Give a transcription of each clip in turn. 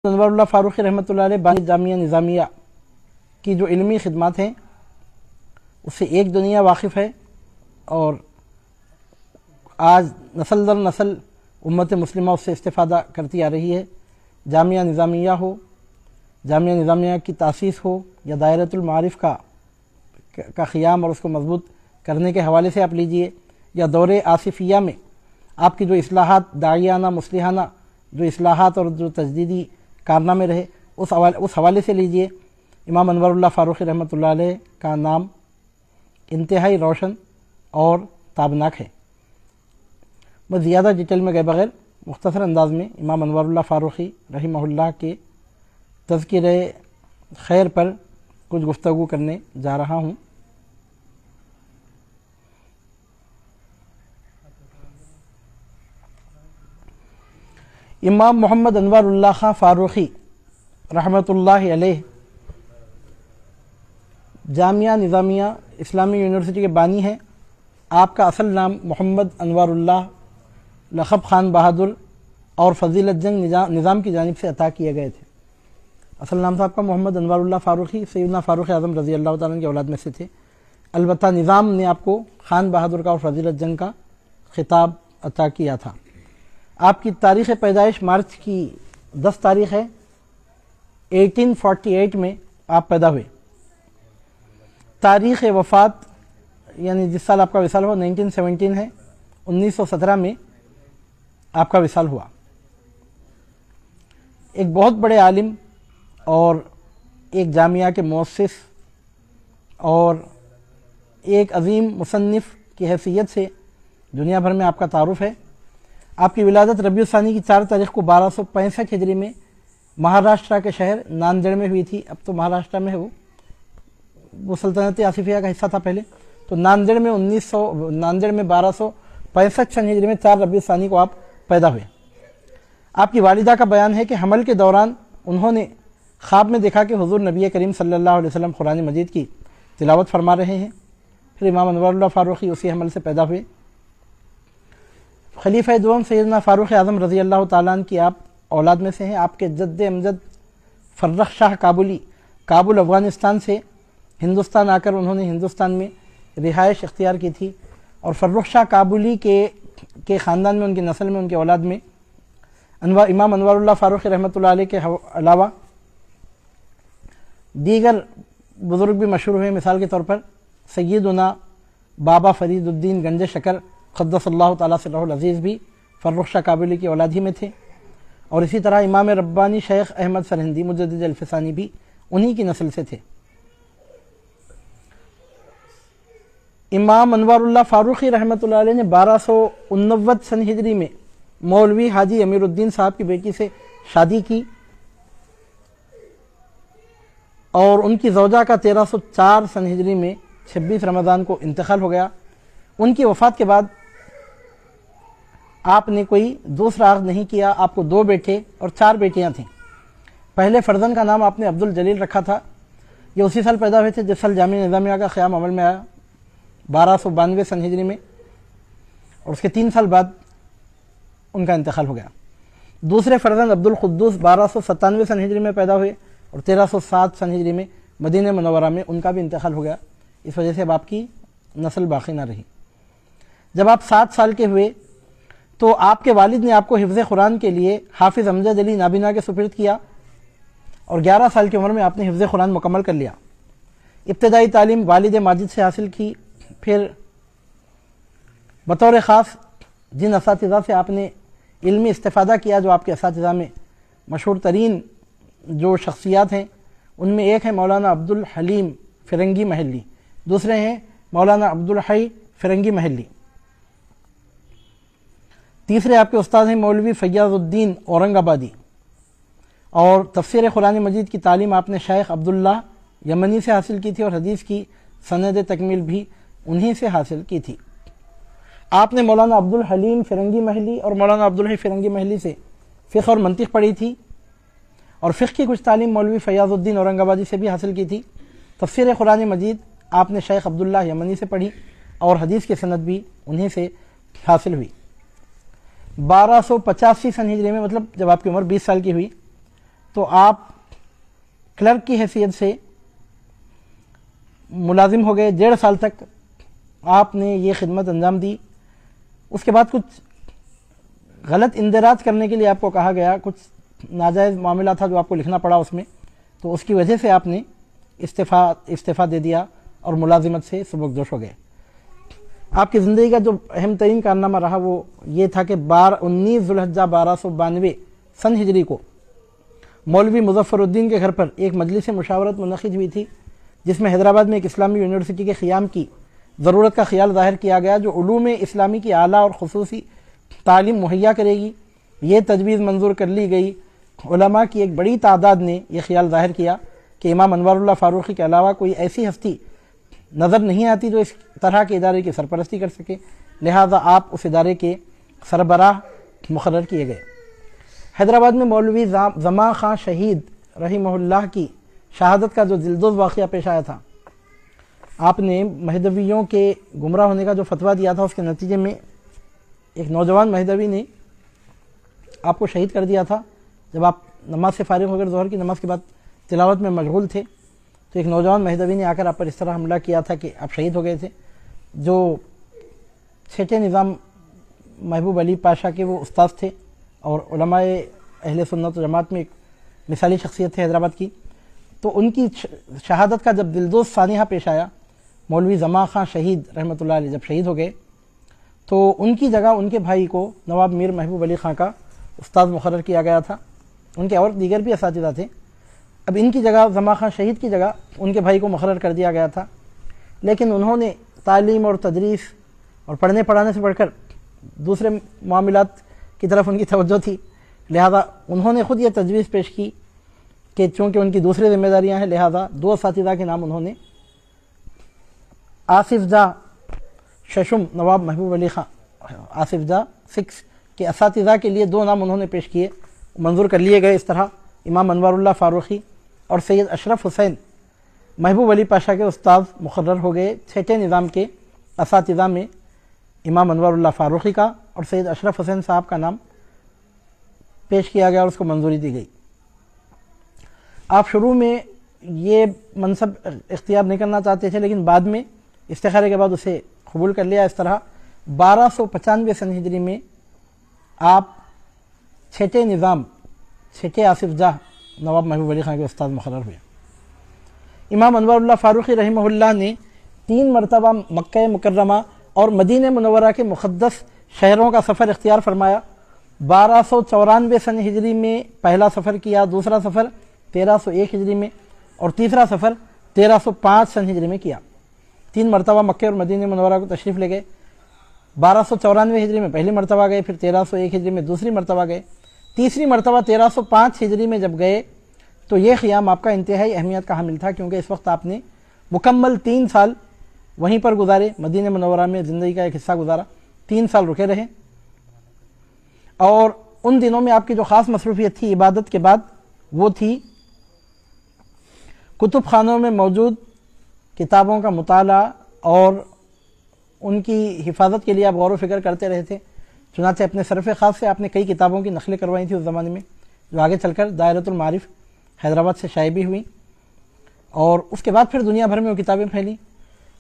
انور اللہ فاروقی رحمۃ اللہ علیہ بانی جامعہ نظامیہ کی جو علمی خدمات ہیں اس سے ایک دنیا واقف ہے، اور آج نسل در نسل امت مسلمہ اس سے استفادہ کرتی آ رہی ہے۔ جامعہ نظامیہ ہو، جامعہ نظامیہ کی تاسیس ہو، یا دائرۃ المعارف کا قیام اور اس کو مضبوط کرنے کے حوالے سے آپ لیجئے، یا دور آصفیہ میں آپ کی جو اصلاحات داعیانہ مصلحانہ جو اصلاحات اور جو تجدیدی کارنامے رہے اس حوالے سے لیجئے، امام انور اللہ فاروقی رحمۃ اللہ علیہ کا نام انتہائی روشن اور تابناک ہے۔ میں زیادہ ڈیٹیل میں گئے بغیر مختصر انداز میں امام انور اللہ فاروقی رحمہ اللہ کے تذکرہ خیر پر کچھ گفتگو کرنے جا رہا ہوں۔ امام محمد انور اللہ خان فاروقی رحمۃ اللہ علیہ جامعہ نظامیہ اسلامی یونیورسٹی کے بانی ہیں۔ آپ کا اصل نام محمد انوار اللہ لقب خان بہادر اور فضیلت جنگ نظام کی جانب سے عطا کیے گئے تھے۔ اصل نام تھا آپ کا محمد انوار اللہ فاروقی، سیدنا فاروق اعظم رضی اللہ تعالیٰ عنہ کی اولاد میں سے تھے۔ البتہ نظام نے آپ کو خان بہادر کا اور فضیلت جنگ کا خطاب عطا کیا تھا۔ آپ کی تاریخ پیدائش مارچ کی 10 تاریخ ہے، 1848 میں آپ پیدا ہوئے۔ تاریخ وفات یعنی جس سال آپ کا وصال ہوا 1917 ہے، 1917 میں آپ کا وصال ہوا۔ ایک بہت بڑے عالم اور ایک جامعہ کے مؤسس اور ایک عظیم مصنف کی حیثیت سے دنیا بھر میں آپ کا تعارف ہے۔ آپ کی ولادت ربیع الثانی کی 4 تاریخ کو 1265 ہجری میں مہاراشٹرا کے شہر ناندیڑ میں ہوئی تھی۔ اب تو مہاراشٹرا میں ہے، وہ سلطنت آصفیہ کا حصہ تھا پہلے۔ تو ناندیڑ میں 1265 ہجری میں 4 ربیع الثانی کو آپ پیدا ہوئے۔ آپ کی والدہ کا بیان ہے کہ حمل کے دوران انہوں نے خواب میں دیکھا کہ حضور نبی کریم صلی اللہ علیہ وسلم قرآن مجید کی تلاوت فرما رہے ہیں۔ پھر امام انور اللہ فاروقی اسی حمل سے پیدا ہوئے۔ خلیفہ دوم سیدنا فاروق اعظم رضی اللہ تعالیٰ عنہ کی آپ اولاد میں سے ہیں۔ آپ کے جد امجد فرخ شاہ کابلی کابل افغانستان سے ہندوستان آ کر انہوں نے ہندوستان میں رہائش اختیار کی تھی، اور فرخ شاہ کابلی کے خاندان میں ان کی نسل میں ان کی اولاد میں امام انور اللہ فاروقی رحمۃ اللہ علیہ کے علاوہ دیگر بزرگ بھی مشہور ہوئے۔ مثال کے طور پر سیدنا بابا فرید الدین گنج شکر قدس اللہ تعالیٰ سے رہ العزیز بھی فرخ شاہ کابلی کی اولاد ہی میں تھے، اور اسی طرح امام ربانی شیخ احمد سرہندی مجدد الفسانی بھی انہی کی نسل سے تھے۔ امام انوار اللہ فاروقی رحمۃ اللہ علیہ نے 1269 سن ہجری میں مولوی حاجی امیر الدین صاحب کی بیٹی سے شادی کی، اور ان کی زوجہ کا 1304 سن ہجری میں 26 رمضان کو انتقال ہو گیا۔ ان کی وفات کے بعد آپ نے کوئی دوسرا عقد نہیں کیا۔ آپ کو 2 بیٹے اور 4 بیٹیاں تھیں۔ پہلے فرزند کا نام آپ نے عبد الجلیل رکھا تھا۔ یہ اسی سال پیدا ہوئے تھے جس سال جامعہ نظامیہ کا قیام عمل میں آیا، 1292 سن ہجری میں، اور اس کے 3 سال بعد ان کا انتقال ہو گیا۔ دوسرے فرزند عبد القدوس 1297 سن ہجری میں پیدا ہوئے، اور 1307 سن ہجری میں مدینہ منورہ میں ان کا بھی انتقال ہو گیا۔ اس وجہ سے اب آپ کی نسل باقی نہ رہی۔ جب آپ 7 سال کے ہوئے تو آپ کے والد نے آپ کو حفظ قرآن کے لیے حافظ امجد علی نابینا کے سپرد کیا، اور 11 سال کی عمر میں آپ نے حفظ قرآن مکمل کر لیا۔ ابتدائی تعلیم والد ماجد سے حاصل کی، پھر بطور خاص جن اساتذہ سے آپ نے علمی استفادہ کیا، جو آپ کے اساتذہ میں مشہور ترین جو شخصیات ہیں ان میں ایک ہے مولانا عبد الحلیم فرنگی محلی، دوسرے ہیں مولانا عبد الحی فرنگی محلی، تیسرے آپ کے استاد ہیں مولوی فیاض الدین اورنگ آبادی، اور تفسیر قرآن مجید کی تعلیم آپ نے شیخ عبداللہ یمنی سے حاصل کی تھی، اور حدیث کی سند تکمیل بھی انہی سے حاصل کی تھی۔ آپ نے مولانا عبد الحلیم فرنگی محلی اور مولانا عبد الحی فرنگی محلی سے فقہ اور منطق پڑھی تھی، اور فقہ کی کچھ تعلیم مولوی فیاض الدین اورنگ آبادی سے بھی حاصل کی تھی۔ تفسیر قرآن مجید آپ نے شیخ عبداللہ یمنی سے پڑھی، اور حدیث کی سند بھی انہی سے حاصل ہوئی۔ 1285 سن ہجری میں، مطلب جب آپ کی عمر 20 سال کی ہوئی، تو آپ کلرک کی حیثیت سے ملازم ہو گئے، 1.5 سال تک آپ نے یہ خدمت انجام دی۔ اس کے بعد کچھ غلط اندراج کرنے کے لیے آپ کو کہا گیا، کچھ ناجائز معاملہ تھا جو آپ کو لکھنا پڑا اس میں، تو اس کی وجہ سے آپ نے استعفیٰ دے دیا اور ملازمت سے سبکدوش ہو گئے۔ آپ کی زندگی کا جو اہم ترین کارنامہ رہا وہ یہ تھا کہ 19 ذوالحجہ 1292 سن ہجری کو مولوی مظفر الدین کے گھر پر ایک مجلس مشاورت منعقد ہوئی تھی، جس میں حیدرآباد میں ایک اسلامی یونیورسٹی کے قیام کی ضرورت کا خیال ظاہر کیا گیا، جو علوم اسلامی کی اعلیٰ اور خصوصی تعلیم مہیا کرے گی۔ یہ تجویز منظور کر لی گئی۔ علماء کی ایک بڑی تعداد نے یہ خیال ظاہر کیا کہ امام انوار اللہ فاروقی کے علاوہ کوئی ایسی ہستی نظر نہیں آتی جو اس طرح کے ادارے کی سرپرستی کر سکے، لہذا آپ اس ادارے کے سربراہ مقرر کیے گئے۔ حیدرآباد میں مولوی زماں خان شہید رحمہ اللہ کی شہادت کا جو دلدوز واقعہ پیش آیا تھا، آپ نے مہدویوں کے گمراہ ہونے کا جو فتویٰ دیا تھا، اس کے نتیجے میں ایک نوجوان مہدوی نے آپ کو شہید کر دیا تھا۔ جب آپ نماز سے فارغ ہو کر ظہر کی نماز کے بعد تلاوت میں مشغول تھے تو ایک نوجوان مہدوی نے آ کر آپ پر اس طرح حملہ کیا تھا کہ آپ شہید ہو گئے تھے۔ جو چھٹے نظام محبوب علی پاشا کے وہ استاذ تھے اور علماء اہل سنت و جماعت میں ایک مثالی شخصیت تھے حیدرآباد کی، تو ان کی شہادت کا جب دلدوز سانحہ پیش آیا، مولوی زماں خان شہید رحمۃ اللہ علیہ جب شہید ہو گئے تو ان کی جگہ ان کے بھائی کو نواب میر محبوب علی خان کا استاذ مقرر کیا گیا تھا۔ ان کے اور دیگر بھی اساتذہ تھے، اب ان کی جگہ زماں خان شہید کی جگہ ان کے بھائی کو مقرر کر دیا گیا تھا، لیکن انہوں نے تعلیم اور تدریس اور پڑھنے پڑھانے سے بڑھ کر دوسرے معاملات کی طرف ان کی توجہ تھی، لہذا انہوں نے خود یہ تجویز پیش کی کہ چونکہ ان کی دوسری ذمہ داریاں ہیں، لہذا 2 اساتذہ کے نام انہوں نے آصف جاہ ششم نواب محبوب علی خان آصف جاہ 6 کے اساتذہ کے لیے 2 نام انہوں نے پیش کیے، منظور کر لیے گئے۔ اس طرح امام انوار اللہ فاروقی اور سید اشرف حسین محبوب علی پاشا کے استاذ مقرر ہو گئے۔ چھٹے نظام کے اساتذہ میں امام انوار اللہ فاروقی کا اور سید اشرف حسین صاحب کا نام پیش کیا گیا اور اس کو منظوری دی گئی۔ آپ شروع میں یہ منصب اختیار نہیں کرنا چاہتے تھے، لیکن بعد میں استخارے کے بعد اسے قبول کر لیا۔ اس طرح 1295 سن ہجری میں آپ چھٹے نظام چھٹے آصف جاہ نواب محبوب علی خان کے استاد مقرر ہوئے۔ امام انوار اللہ فاروقی رحمہ اللہ نے 3 مرتبہ مکہ مکرمہ اور مدینہ منورہ کے مقدس شہروں کا سفر اختیار فرمایا۔ 1294 سن ہجری میں پہلا سفر کیا، دوسرا سفر 1301 ہجری میں اور تیسرا سفر 1305 سن ہجری میں کیا۔ 3 مرتبہ مکہ اور مدینہ منورہ کو تشریف لے گئے۔ 1294 ہجری میں پہلی مرتبہ گئے، پھر 1301 ہجری میں دوسری مرتبہ گئے، تیسری مرتبہ 1305 ہجری میں جب گئے تو یہ قیام آپ کا انتہائی اہمیت کا حامل تھا، کیونکہ اس وقت آپ نے مکمل 3 سال وہیں پر گزارے، مدینہ منورہ میں زندگی کا ایک حصہ گزارا، 3 سال رکے رہے، اور ان دنوں میں آپ کی جو خاص مصروفیت تھی عبادت کے بعد وہ تھی کتب خانوں میں موجود کتابوں کا مطالعہ، اور ان کی حفاظت کے لیے آپ غور و فکر کرتے رہے تھے۔ چنانچہ اپنے صرف خاص سے آپ نے کئی کتابوں کی نقلیں کروائی تھی اس زمانے میں، جو آگے چل کر دائرۃ المعارف حیدرآباد سے شائع بھی ہوئیں، اور اس کے بعد پھر دنیا بھر میں وہ کتابیں پھیلیں۔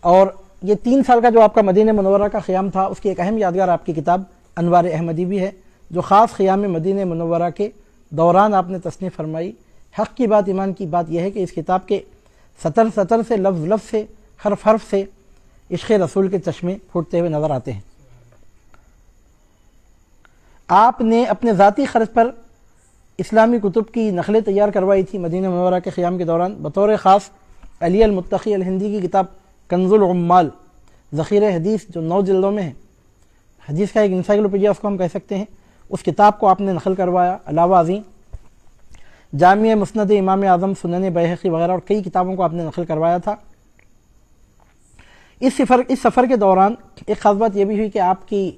اور یہ 3 سال کا جو آپ کا مدینہ منورہ کا قیام تھا، اس کی ایک اہم یادگار آپ کی کتاب انوار احمدی بھی ہے، جو خاص قیام مدینہ منورہ کے دوران آپ نے تصنیف فرمائی۔ حق کی بات، ایمان کی بات یہ ہے کہ اس کتاب کے سطر سطر سے، لفظ لفظ سے، حرف حرف سے عشق رسول کے چشمے پھوٹتے ہوئے نظر آتے ہیں۔ آپ نے اپنے ذاتی خرچ پر اسلامی کتب کی نقلیں تیار کروائی تھی مدینہ منورہ کے قیام کے دوران، بطور خاص علی المتقی الہندی کی کتاب کنز العمال ذخیرہ حدیث، جو 9 جلدوں میں ہے، حدیث کا ایک انسائکلوپیڈیا اس کو ہم کہہ سکتے ہیں، اس کتاب کو آپ نے نقل کروایا۔ علاوہ ازیں جامع مسند امام اعظم، سنن بیہقی وغیرہ اور کئی کتابوں کو آپ نے نقل کروایا تھا۔ اس سفر کے دوران ایک خاص بات یہ بھی ہوئی کہ آپ کی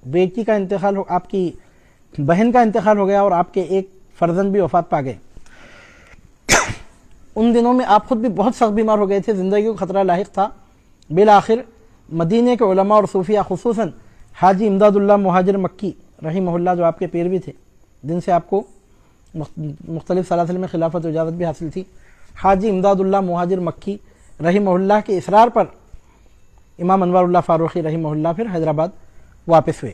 بیٹی کا انتقال آپ کی بہن کا انتقال ہو گیا اور آپ کے ایک فرزند بھی وفات پا گئے۔ ان دنوں میں آپ خود بھی بہت سخت بیمار ہو گئے تھے، زندگی کو خطرہ لاحق تھا۔ بالآخر مدینے کے علماء اور صوفیہ، خصوصاً حاجی امداد اللہ مہاجر مکی رحمہ اللہ، جو آپ کے پیر بھی تھے، جن سے آپ کو مختلف سلاسل میں خلافت و اجازت بھی حاصل تھی۔ حاجی امداد اللہ مہاجر مکی رحمہ اللہ کے اصرار پر امام انوار اللہ فاروقی رحمہ اللہ پھر حیدرآباد واپس ہوئے۔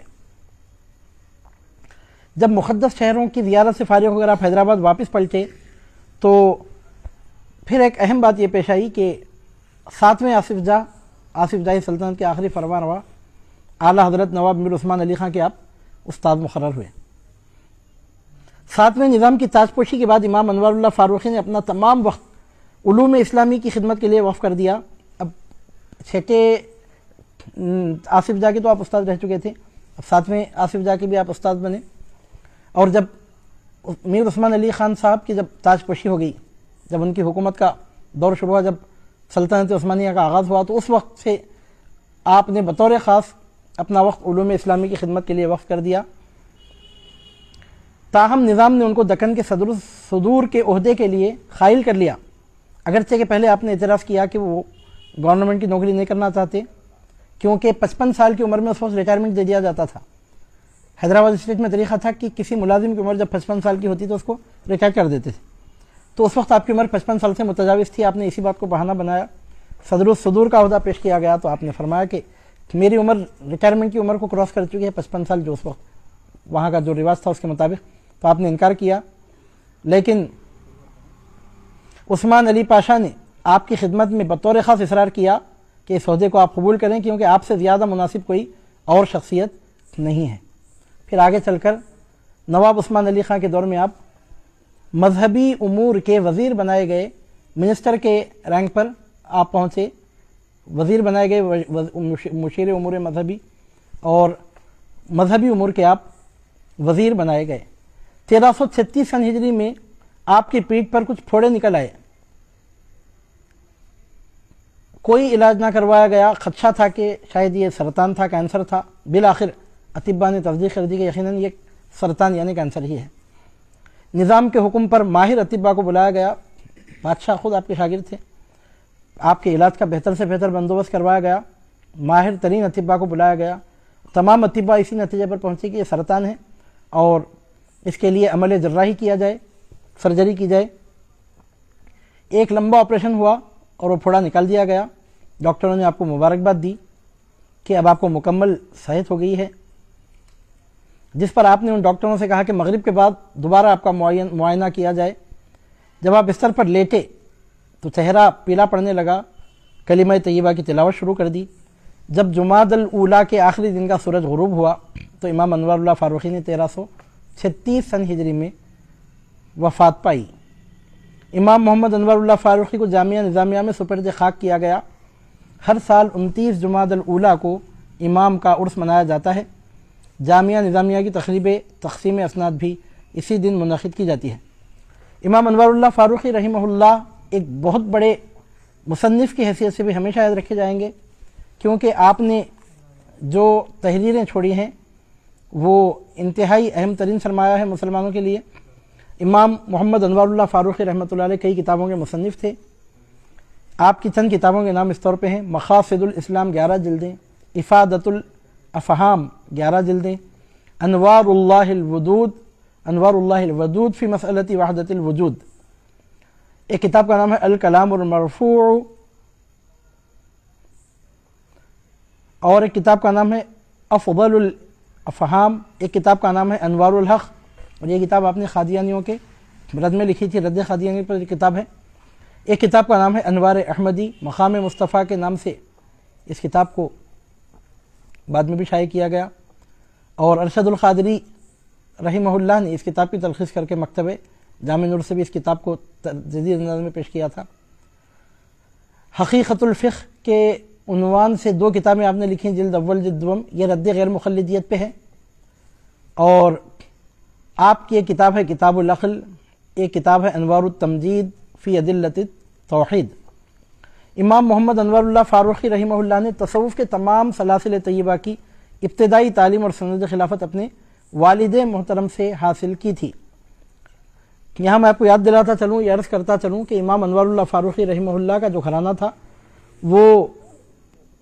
جب مقدس شہروں کی زیارت سے فارغ ہو کر آپ حیدرآباد واپس پلٹے تو پھر ایک اہم بات یہ پیش آئی کہ 7ویں آصف جاہی سلطنت کے آخری فرمان روا اعلیٰ حضرت نواب میر عثمان علی خان کے آپ استاد مقرر ہوئے۔ 7ویں نظام کی تاج پوشی کے بعد امام انوار اللہ فاروقی نے اپنا تمام وقت علوم اسلامی کی خدمت کے لیے وقف کر دیا۔ اب 6 آصف جاہ کے تو آپ استاد رہ چکے تھے، اب 7ویں آصف جاہ کے بھی آپ استاد بنے، اور جب میر عثمان علی خان صاحب کی جب تاج پوشی ہو گئی، جب ان کی حکومت کا دور شروع ہوا، جب سلطنت عثمانیہ کا آغاز ہوا، تو اس وقت سے آپ نے بطور خاص اپنا وقت علوم اسلامی کی خدمت کے لیے وقف کر دیا۔ تاہم نظام نے ان کو دکن کے صدور کے عہدے کے لیے قائل کر لیا، اگرچہ کہ پہلے آپ نے اعتراض کیا کہ وہ گورنمنٹ کی نوکری نہیں کرنا چاہتے، کیونکہ 55 سال کی عمر میں اس وقت ریٹائرمنٹ دے دیا جاتا تھا۔ حیدرآباد اسٹیٹ میں طریقہ تھا کہ کسی ملازم کی عمر جب 55 سال کی ہوتی تو اس کو ریٹائر کر دیتے تھے، تو اس وقت آپ کی عمر 55 سال سے متجاوز تھی۔ آپ نے اسی بات کو بہانہ بنایا، صدر الصدور کا عہدہ پیش کیا گیا، تو آپ نے فرمایا کہ میری عمر ریٹائرمنٹ کی عمر کو کراس کر چکی ہے 55 سال، جو اس وقت وہاں کا جو رواج تھا اس کے مطابق، تو آپ نے انکار کیا۔ لیکن عثمان علی پاشا نے آپ کی خدمت میں بطور خاص اصرار کیا کہ اس عہدے کو آپ قبول کریں، کیونکہ آپ سے زیادہ مناسب کوئی اور شخصیت نہیں ہے۔ پھر آگے چل کر نواب عثمان علی خان کے دور میں آپ مذہبی امور کے وزیر بنائے گئے، منسٹر کے رینک پر آپ پہنچے، وزیر بنائے گئے، مشیر امور مذہبی، اور مذہبی امور کے آپ وزیر بنائے گئے۔ 1336 سن ہجری میں آپ کی پیٹھ پر کچھ پھوڑے نکل آئے، کوئی علاج نہ کروایا گیا، خدشہ تھا کہ شاید یہ سرطان تھا، کینسر تھا۔ بالآخر اطباء نے تصدیق کر دی کہ یقیناً یہ سرطان یعنی کینسر ہی ہے۔ نظام کے حکم پر ماہر اطباء کو بلایا گیا، بادشاہ خود آپ کے شاگرد تھے، آپ کے علاج کا بہتر سے بہتر بندوبست کروایا گیا، ماہر ترین اطباء کو بلایا گیا، تمام اطباء اسی نتیجے پر پہنچے کہ یہ سرطان ہے اور اس کے لیے عمل جراحی کیا جائے، سرجری کی جائے۔ ایک لمبا آپریشن ہوا اور وہ پھوڑا نکال دیا گیا۔ ڈاکٹروں نے آپ کو مبارکباد دی کہ اب آپ کو مکمل صحت ہو گئی ہے، جس پر آپ نے ان ڈاکٹروں سے کہا کہ مغرب کے بعد دوبارہ آپ کا معائنہ کیا جائے۔ جب آپ بستر پر لیٹے تو چہرہ پیلا پڑنے لگا، کلمہ طیبہ کی تلاوت شروع کر دی۔ جب جمادی الاولیٰ کے آخری دن کا سورج غروب ہوا تو امام انوار اللہ فاروقی نے 1336 سن ہجری میں وفات پائی۔ امام محمد انوار اللہ فاروقی کو جامعہ نظامیہ میں سپرد خاک کیا گیا۔ ہر سال 29 جمادی الاولیٰ کو امام کا عرس منایا جاتا ہے۔ جامعہ نظامیہ کی تقریبیں تقسیم اسناد بھی اسی دن منعقد کی جاتی ہے۔ امام انوار اللہ فاروقی رحمہ اللہ ایک بہت بڑے مصنف کی حیثیت سے بھی ہمیشہ یاد رکھے جائیں گے، کیونکہ آپ نے جو تحریریں چھوڑی ہیں وہ انتہائی اہم ترین سرمایہ ہے مسلمانوں کے لیے۔ امام محمد انوار اللہ فاروقی رحمۃ اللہ علیہ کئی کتابوں کے مصنف تھے۔ آپ کی چند کتابوں کے نام اس طور پہ ہیں: مقاصد الاسلام 11 جلدیں، افادۃ الافہام 11 جلدیں، انوار اللہ الودود فی مسئلۃ وحدۃ الوجود، ایک کتاب کا نام ہے الکلام المرفوع، اور ایک کتاب کا نام ہے افضل الافہام، ایک کتاب کا نام ہے انوار الحق، اور یہ کتاب آپ نے قادیانیوں کے رد میں لکھی تھی، رد قادیانی پر کتاب ہے۔ ایک کتاب کا نام ہے انوار احمدی، مقام مصطفیٰ کے نام سے اس کتاب کو بعد میں بھی شائع کیا گیا، اور ارشد القادری رحمہ اللہ نے اس کتاب کی تلخیص کر کے مکتبہ جامع نور سے بھی اس کتاب کو جدید انداز میں پیش کیا تھا۔ حقیقت الفقہ کے عنوان سے 2 کتابیں آپ نے لکھی، جلد اول جلد دوم، یہ رد غیر مخلدیت پہ ہے، اور آپ کی ایک کتاب ہے کتاب العقل، ایک کتاب ہے انوار التمجید فی ادلۃ التوحید۔ امام محمد انوار اللہ فاروقی رحمہ اللہ نے تصوف کے تمام سلاسل طیبہ کی ابتدائی تعلیم اور سند خلافت اپنے والد محترم سے حاصل کی تھی۔ یہاں میں آپ کو یاد دلاتا چلوں یا عرض کرتا چلوں کہ امام انوار اللہ فاروقی رحمہ اللہ کا جو گھرانہ تھا وہ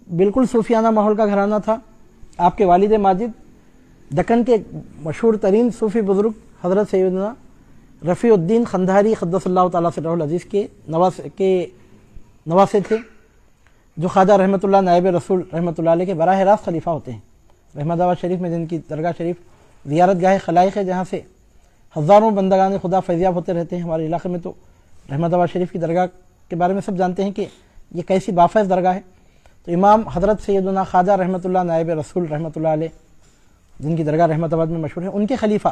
بالکل صوفیانہ ماحول کا گھرانہ تھا۔ آپ کے والد ماجد دکن کے مشہور ترین صوفی بزرگ حضرت سیدنا رفیع الدین خندھاری قدس اللہ تعالیٰ سرہ العزیز کے نواسے تھے، جو خواجہ رحمۃ اللہ نائب رسول رحمۃ اللہ علیہ کے براہ راست خلیفہ ہوتے ہیں۔ احمد آباد شریف میں جن کی درگاہ شریف زیارت گاہ خلائق ہے، جہاں سے ہزاروں بندگان خدا فیضیاب ہوتے رہتے ہیں ہمارے علاقے میں، تو احمد آباد شریف کی درگاہ کے بارے میں سب جانتے ہیں کہ یہ کیسی بافیض درگاہ ہے۔ تو امام حضرت سیدنا خواجہ رحمۃ اللہ نائب رسول رحمۃ اللہ علیہ، جن کی درگاہ رحمت آباد میں مشہور ہے، ان کے خلیفہ،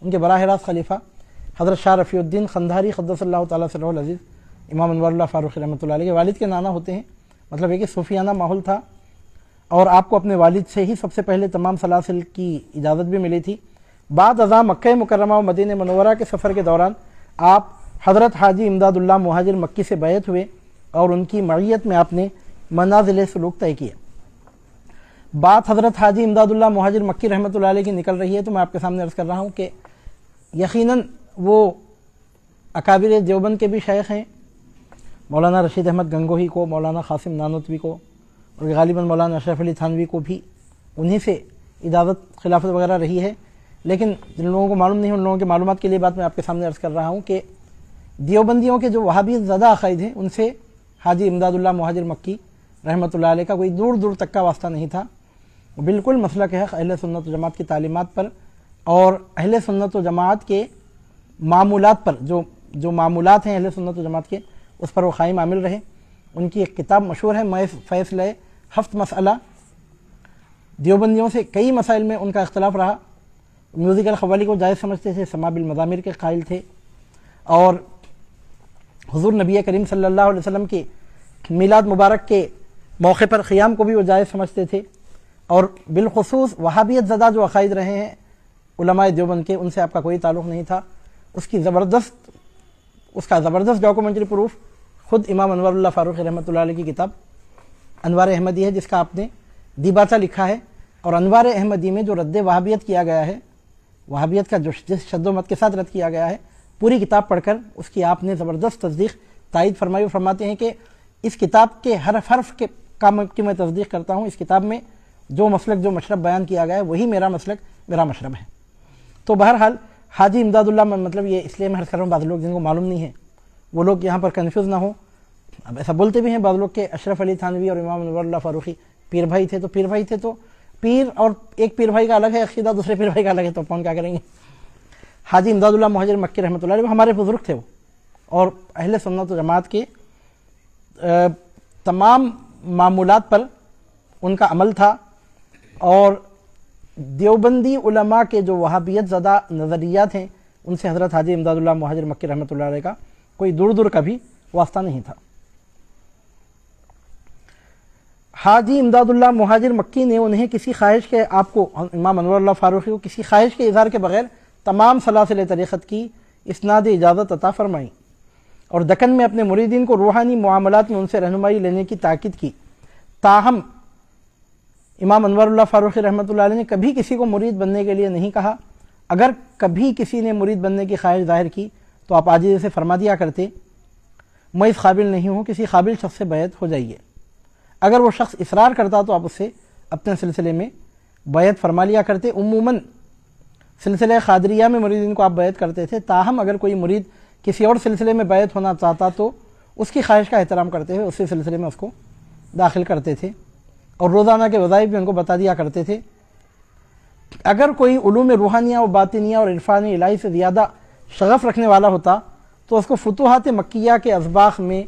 ان کے براہ راست خلیفہ حضرت شاہ رفیع الدین خندھاری قدس اللہ تعالیٰ سرہ العزیز، امام انوار اللہ فاروقی رحمۃ اللہ علیہ کے والد کے نانا ہوتے ہیں۔ مطلب یہ کہ صوفیانہ ماحول تھا، اور آپ کو اپنے والد سے ہی سب سے پہلے تمام سلاسل کی اجازت بھی ملی تھی۔ بعد ازاں مکہ مکرمہ و مدینہ منورہ کے سفر کے دوران آپ حضرت حاجی امداد اللہ مہاجر مکی سے بیعت ہوئے، اور ان کی معیت میں آپ نے منازل سلوک طے کیا۔ بات حضرت حاجی امداد اللہ مہاجر مکی رحمۃ اللہ علیہ کی نکل رہی ہے، تو میں آپ کے سامنے عرض کر رہا ہوں کہ یقیناً وہ اکابر دیوبند کے بھی شیخ ہیں، مولانا رشید احمد گنگوہی کو، مولانا قاسم نانوتوی کو، اور غالباً مولانا اشرف علی تھانوی کو بھی انہی سے اجازت خلافت وغیرہ رہی ہے۔ لیکن جن لوگوں کو معلوم نہیں ہے، ان لوگوں کی معلومات کے لیے بات میں آپ کے سامنے عرض کر رہا ہوں کہ دیوبندیوں کے جو وہابیت زدہ عقائد ہیں، ان سے حاجی امداد اللہ مہاجر مکی رحمۃ اللہ علیہ کا کوئی دور دور تک کا واسطہ نہیں تھا۔ بالکل مسلک حق اہل سنت و جماعت کی تعلیمات پر اور اہل سنت و جماعت کے معمولات پر، جو معمولات ہیں اہل سنت و جماعت کے، اس پر وہ قائم عامل رہے۔ ان کی ایک کتاب مشہور ہے فیصلہ ہفت مسئلہ۔ دیوبندیوں سے کئی مسائل میں ان کا اختلاف رہا، میوزیکل قوالی کو جائز سمجھتے تھے، سماع بالمزامیر کے قائل تھے، اور حضور نبی کریم صلی اللہ علیہ وسلم کے میلاد مبارک کے موقع پر قیام کو بھی وہ جائز سمجھتے تھے، اور بالخصوص وہابیت زدہ جو عقائد رہے ہیں علماء دیوبند کے، ان سے آپ کا کوئی تعلق نہیں تھا۔ اس کا زبردست ڈاکومنٹری پروف خود امام انوار اللہ فاروقی رحمۃ اللہ علیہ کی کتاب انوار احمدی ہے، جس کا آپ نے دیباچہ لکھا ہے، اور انوار احمدی میں جو رد وہابیت کیا گیا ہے، وہابیت کا جس شد و مت کے ساتھ رد کیا گیا ہے، پوری کتاب پڑھ کر اس کی آپ نے زبردست تصدیق تائید فرمائی، فرماتے ہیں کہ اس کتاب کے حرف کی میں تصدیق کرتا ہوں۔ اس کتاب میں جو مسلک جو مشرب بیان کیا گیا ہے، وہی میرا مسلک میرا مشرب ہے۔ تو بہرحال حاجی امداد اللہ، مطلب یہ اس لیے میں عرض کر رہا ہوں، بعض لوگ جن کو معلوم نہیں ہے وہ لوگ یہاں پر کنفیوز نہ ہوں۔ اب ایسا بولتے بھی ہیں بعض لوگ کہ اشرف علی تھانوی اور امام انوار اللہ فاروقی پیر بھائی تھے، تو پیر بھائی تھے تو پیر، اور ایک پیر بھائی کا الگ ہے عقیدہ، دوسرے پیر بھائی کا الگ ہے، تو کون کیا کریں گے۔ حاجی امداد اللہ مہاجر مکی رحمۃ اللہ علیہ ہمارے بزرگ تھے، وہ اور اہل سنت و جماعت کے تمام معمولات پر ان کا عمل تھا، اور دیوبندی علماء کے جو وہابیت زدہ نظریات ہیں، ان سے حضرت حاجی امداد اللہ مہاجر مکی رحمۃ اللہ علیہ کا کوئی دور دور کا بھی واسطہ نہیں تھا۔ حاجی امداد اللہ مہاجر مکی نے انہیں کسی خواہش کے، آپ کو امام انوار اللہ فاروقی کو کسی خواہش کے اظہار کے بغیر تمام سلاسل طریقت کی اسناد اجازت عطا فرمائی، اور دکن میں اپنے مریدین کو روحانی معاملات میں ان سے رہنمائی لینے کی تاکید کی۔ تاہم امام انوار اللہ فاروقی رحمۃ اللہ علیہ نے کبھی کسی کو مرید بننے کے لیے نہیں کہا۔ اگر کبھی کسی نے مرید بننے کی خواہش ظاہر کی تو آپ عاجزی سے فرما دیا کرتے، میں اس قابل نہیں ہوں، کسی قابل شخص سے بیعت ہو جائیے۔ اگر وہ شخص اصرار کرتا تو آپ اس سے اپنے سلسلے میں بیعت فرما لیا کرتے۔ عموماً سلسلہ قادریہ میں مریدین کو آپ بیعت کرتے تھے، تاہم اگر کوئی مرید کسی اور سلسلے میں بیعت ہونا چاہتا تو اس کی خواہش کا احترام کرتے ہوئے اسی سلسلے میں اس کو داخل کرتے تھے، اور روزانہ کے وظائف بھی ان کو بتا دیا کرتے تھے۔ اگر کوئی علوم روحانیہ و باطنیہ اور عرفان الہی سے زیادہ شغف رکھنے والا ہوتا تو اس کو فتوحات مکیہ کے اسباق میں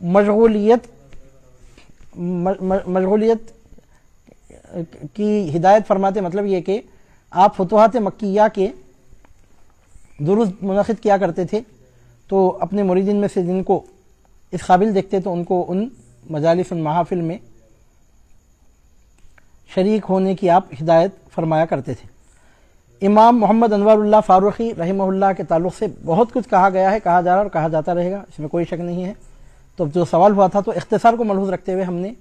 مشغولیت کی ہدایت فرماتے۔ مطلب یہ کہ آپ فتوحات مکیہ کے دروس منعقد کیا کرتے تھے، تو اپنے مریدین میں سے جن کو اس قابل دیکھتے تو ان کو ان مجالس محافل میں شریک ہونے کی آپ ہدایت فرمایا کرتے تھے۔ امام محمد انوار اللہ فاروقی رحمہ اللہ کے تعلق سے بہت کچھ کہا گیا ہے، کہا جا رہا اور کہا جاتا رہے گا، اس میں کوئی شک نہیں ہے۔ تو جو سوال ہوا تھا، تو اختصار کو ملحوظ رکھتے ہوئے ہم نے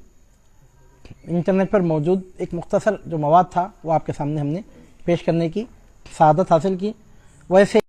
انٹرنیٹ پر موجود ایک مختصر جو مواد تھا وہ آپ کے سامنے ہم نے پیش کرنے کی سعادت حاصل کی۔ ویسے